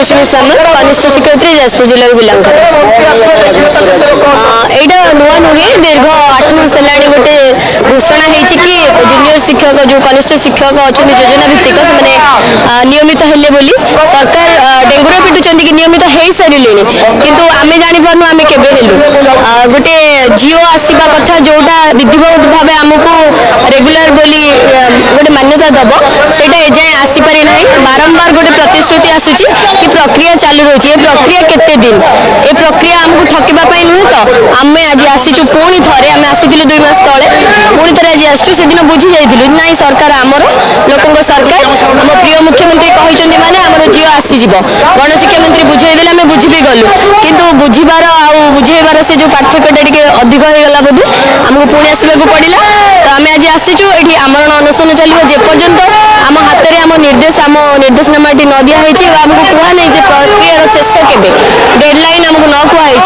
रश्मि सामंत कनिष्ठ शिक्षयित्री जाजपुर जिला बिलंग यहाँ नुआ नुहे दीर्घ 8 मास है गोटे घोषणा होती कि जूनियर शिक्षक जो कनिष्ठ शिक्षक अच्छा योजना भित्तिक से नियमित हेले बोली सरकार डेंगुर पिटुंट कि नियमित हो सारे किंतु आम जापारू आम के गोटे जिओ आसवा कथा जोटा विधिवत भाव आमको रेगुलर बोली गोटे मान्यता दब से एजाए आसीपारी ना बारंबार गोटे प्रतिश्रुति आसूची कि प्रक्रिया चालू रही है प्रक्रिया केते दिन ए प्रक्रिया आमको ठकवाई नुहे तो आम आज आसीचु पुणी थे आम आसी 2 मास तले पुणी थे आज आसचु से दिन बुझी जाइलु ना सरकार आमर लोक सरकार आम प्रिय मुख्यमंत्री कहते माने आमर झील आसीज गण शिक्षा मंत्री बुझेदे आम बुझी भी गलु किंतु बुझीबार बुझेबार से जो पार्थक्यटा टे अधिक होगा बोधे आमको पुणी आसवाक पड़ा तो आम आज आसीचु ये आमरण अनशन चलो जेपर्यंत आम हाथ में आम निर्देशनामा न दिखाई आमको कहना प्रक्रियार शेष के डेडलाइन आमको न कहुई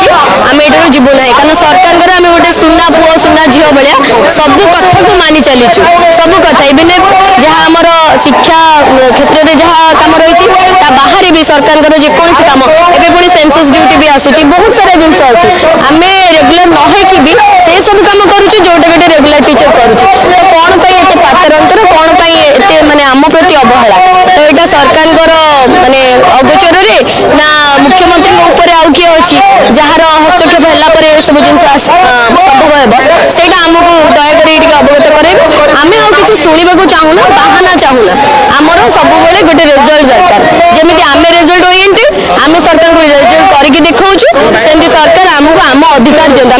आम ये जीवु ना कारण सरकार आम गोटे सुना पुओ सुना झील भाया सब कथा को मानि चलीचु सब कथा इवेन जहाँ आमर शिक्षा क्षेत्र में जहाँ कम रही बाहर भी सरकार जेकोसी कम एवं पुणी सेंसस ड्यूटी भी आसूची बहुत सारा जिनस अच्छी आम रेगुलर नहेकि भी से सब कम करुचु जोटा गोटे रेगुलर टीचर करुचु तो कौन एत पातरंतर कौन एत माने आम प्रति अवहेला तो यहाँ सरकार माने अगोचर ना मुख्यमंत्री ऊपर आउ किए अच्छी जार हस्तक्षेप है सब जिन संभव है आमको दयाकोरी अवगत करे आम कि शुणा चाहूना बाहाना चाहूना आमर सब गोटे रिजल्ट दरकार जमी आम रिजल्ट ओरिएंटेड आम सरकार को रिजल्ट करके देखा सेमती सरकार आमको आम अधिकार दिखाते